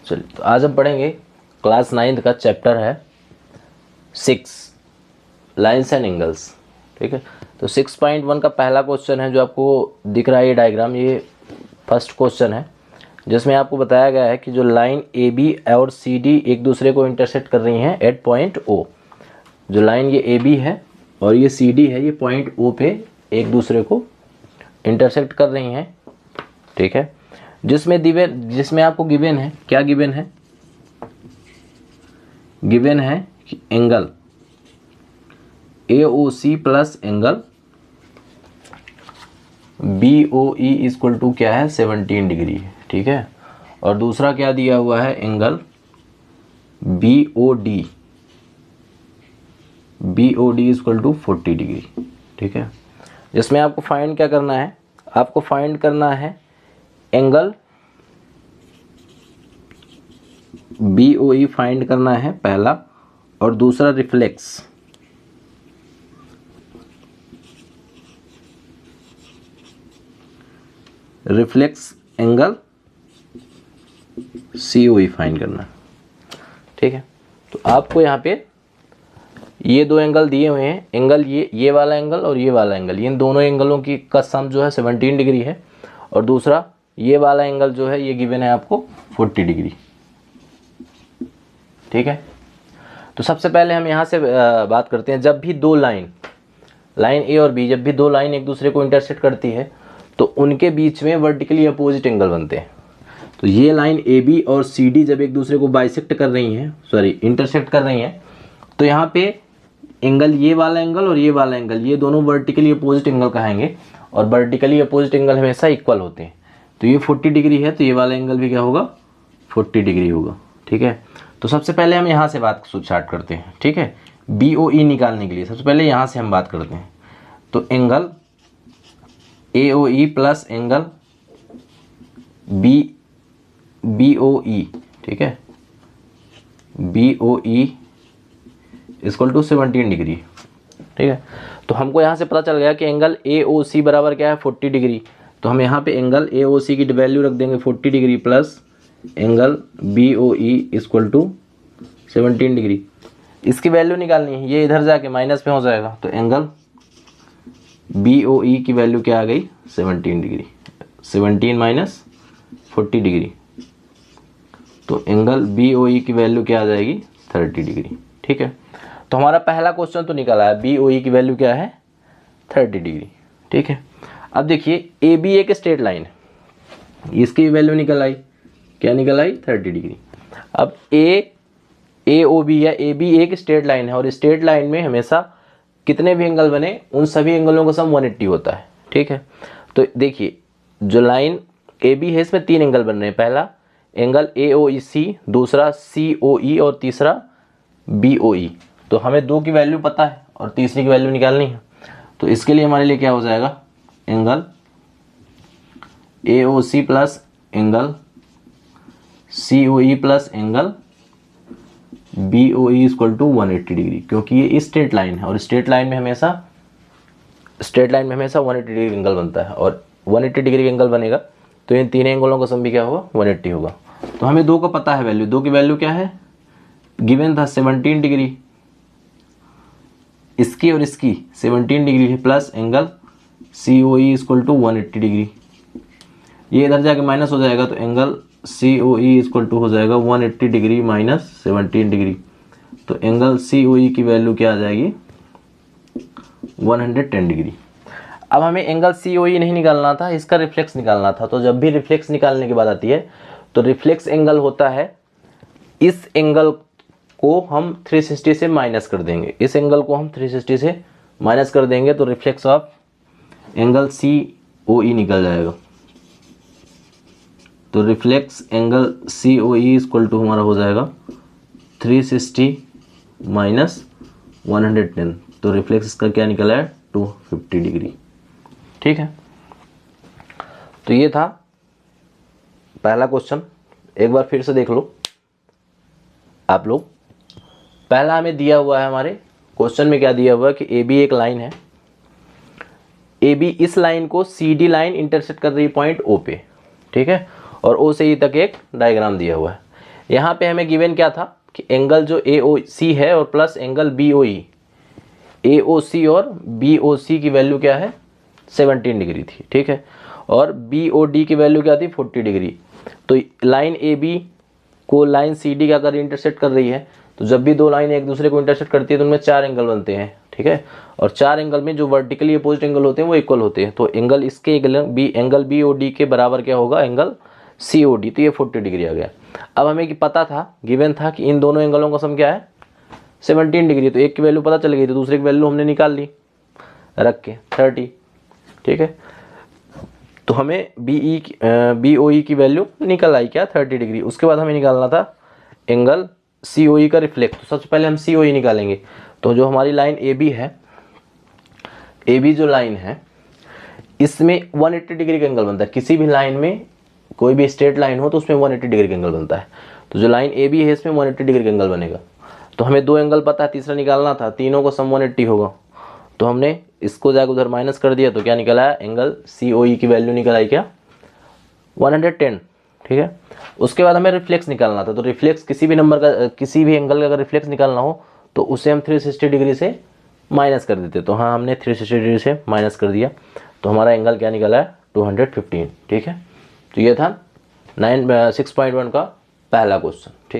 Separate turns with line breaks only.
चलिए, तो आज हम पढ़ेंगे क्लास 9th का चैप्टर है 6 लाइन्स एंड एंगल्स। ठीक है, तो 6.1 का पहला क्वेश्चन है जो आपको दिख रहा है, ये डायग्राम, ये फर्स्ट क्वेश्चन है जिसमें आपको बताया गया है कि जो लाइन ए बी और सी डी एक दूसरे को इंटरसेक्ट कर रही हैं एट पॉइंट ओ। जो लाइन ये ए बी है और ये सी डी है, ये पॉइंट ओ पे एक दूसरे को इंटरसेक्ट कर रही हैं। ठीक है, जिसमें आपको गिवन है, क्या गिवन है? गिवन है कि angle AOC plus angle BOE equal to क्या है? 17 डिग्री है। ठीक है, और दूसरा क्या दिया हुआ है? Angle BOD equal to 40 degree. ठीक है, जिसमें आपको फाइंड क्या करना है? आपको फाइंड करना है एंगल BOE फाइंड करना है पहला, और दूसरा रिफ्लेक्स एंगल COE फाइंड करना है। ठीक है, तो आपको यहाँ पे ये दो एंगल दिए हुए हैं, एंगल ये वाला एंगल और ये वाला एंगल, इन दोनों एंगलों की का सम जो है 17 डिग्री है, और दूसरा ये वाला एंगल जो है ये गिवन है आपको 40 डिग्री। ठीक है, तो सबसे पहले हम यहाँ से बात करते हैं। जब भी दो लाइन ए और बी, जब भी दो लाइन एक दूसरे को इंटरसेक्ट करती है तो उनके बीच में वर्टिकली अपोजिट एंगल बनते हैं। तो ये लाइन ए बी और सी डी जब एक दूसरे को बाइसेक्ट कर रही हैं, इंटरसेक्ट कर रही हैं, तो यहाँ पे एंगल ये वाला एंगल और ये वाला एंगल, ये दोनों वर्टिकली अपोजिट एंगल कहेंगे, और वर्टिकली अपोजिट एंगल हमेशा इक्वल होते हैं। तो ये 40 डिग्री है, तो ये वाला एंगल भी क्या होगा? 40 डिग्री होगा। ठीक है, तो सबसे पहले हम यहाँ से बात स्टार्ट करते हैं। ठीक है, BOE निकालने के लिए सबसे पहले यहाँ से हम बात करते हैं। तो angle AOE plus angle BOE, ठीक है, BOE इक्वल टू 17 डिग्री। ठीक है, तो हमको यहाँ से पता चल गया कि एंगल AOC बराबर क्या है? 40 डिग्री। तो हम यहाँ पे एंगल AOC की वैल्यू रख देंगे 40 degree plus angle BOE equal to 17 degree. इसकी वैल्यू निकालनी है, ये इधर जाके माइनस में हो जाएगा, तो एंगल BOE की वैल्यू क्या आ गई? 17 डिग्री। 17 माइनस 40 डिग्री, तो एंगल BOE की वैल्यू क्या आ जाएगी? 30 डिग्री। ठीक है, तो हमारा पहला क्वेश्चन तो निकला है, BOE की वैल्यू क्या है? 30 डिग्री। ठीक है, अब देखिए AB एक स्ट्रेट लाइन है, इसकी वैल्यू निकल आई, क्या निकल आई? 30 डिग्री। अब AOB या AB एक स्ट्रेट लाइन है, और स्ट्रेट लाइन में हमेशा कितने भी एंगल बने उन सभी एंगलों का सम 180 होता है। ठीक है, तो देखिए जो लाइन AB है इसमें 3 एंगल बन रहे हैं। पहला एंगल AOC, दूसरा COE और तीसरा BOE। तो हमें 2 की वैल्यू पता है और तीसरी की वैल्यू निकालनी है। तो इसके लिए हमारे लिए क्या हो जाएगा? Angle AOC plus angle COE plus angle BOE equal to 180 degree, क्योंकि ये स्ट्रेट लाइन है और स्ट्रेट लाइन में हमेशा 180 डिग्री एंगल बनता है, और 180 डिग्री एंगल बनेगा तो इन 3 एंगलों का सम भी क्या होगा? 180 होगा। तो हमें 2 का पता है वैल्यू, 2 की वैल्यू क्या है? गिवन था 17 डिग्री, इसकी और इसकी 17 डिग्री है, plus angle COE equal to 180 degree. ये इधर जाके माइनस हो जाएगा, तो एंगल COE इक्वल टू हो जाएगा 180 डिग्री माइनस 17 डिग्री। तो एंगल COE की वैल्यू क्या आ जाएगी? 110 डिग्री। अब हमें एंगल COE नहीं निकालना था, इसका रिफ्लेक्स निकालना था। तो जब भी रिफ्लेक्स निकालने की बात आती है तो रिफ्लेक्स एंगल होता है, इस एंगल को हम 360 से माइनस कर देंगे, इस एंगल को हम 360 से माइनस कर देंगे, तो रिफ्लेक्स ऑफ एंगल COE निकल जाएगा। तो reflex angle COE equal to हमारा हो जाएगा 360 माइनस 110। तो रिफ्लेक्स इसका क्या निकला है? 250 डिग्री। ठीक है, तो ये था पहला क्वेश्चन। एक बार फिर से देख लो आप लोग। पहला हमें दिया हुआ है, हमारे क्वेश्चन में क्या दिया हुआ है कि AB एक लाइन है, AB इस लाइन को CD लाइन इंटरसेक्ट कर रही है पॉइंट O पे। ठीक है, और O से E तक एक डायग्राम दिया हुआ है। यहाँ पे हमें गिवन क्या था कि एंगल जो AOC है और प्लस एंगल BOE, AOC और BOC की वैल्यू क्या है 17 डिग्री थी, ठीक है, और BOD की वैल्यू क्या थी 40 डिग्री। तो लाइन AB को लाइन CD का अगर इंटरसेक्ट कर रही है तो जब भी दो लाइन एक दूसरे को इंटरसेक्ट करती है तो उनमें 4 एंगल बनते हैं, ठीक है, और 4 एंगल में जो वर्टिकली अपोजिट एंगल होते हैं वो इक्वल होते हैं। तो एंगल इसके एंगल BOD के बराबर क्या होगा एंगल COD, तो ये 40 डिग्री आ गया। अब हमें पता था, गिवन था कि इन दोनों एंगलों का सम क्या है 17 डिग्री, तो एक की वैल्यू पता चल गई तो दूसरे की वैल्यू हमने निकाल ली रख के 30, ठीक है। तो हमें BOE की वैल्यू निकल आई क्या 30 डिग्री। उसके बाद हमें निकालना था एंगल COE का रिफ्लेक्स। तो सबसे पहले हम COE निकालेंगे। तो जो हमारी लाइन AB है, AB जो लाइन है इसमें 180 डिग्री का एंगल बनता है। किसी भी लाइन में कोई भी स्ट्रेट लाइन हो तो उसमें 180 डिग्री का एंगल बनता है। तो जो लाइन AB है इसमें 180 डिग्री का एंगल बनेगा। तो हमें दो एंगल पता है, तीसरा निकालना था, तीनों का सम 180 होगा। तो हमने इसको जाकर उधर माइनस कर दिया तो क्या निकल आया एंगल COE की वैल्यू निकल आई क्या 110, ठीक है। उसके बाद हमें रिफ्लेक्स निकालना था। तो रिफ्लेक्स किसी भी नंबर का, किसी भी एंगल का अगर रिफ्लेक्स निकालना हो तो उसे हम 360 डिग्री से माइनस कर देते। तो हाँ, हमने 360 डिग्री से माइनस कर दिया तो हमारा एंगल क्या निकला है 215, ठीक है। तो ये था 6.1 का पहला क्वेश्चन, ठीक।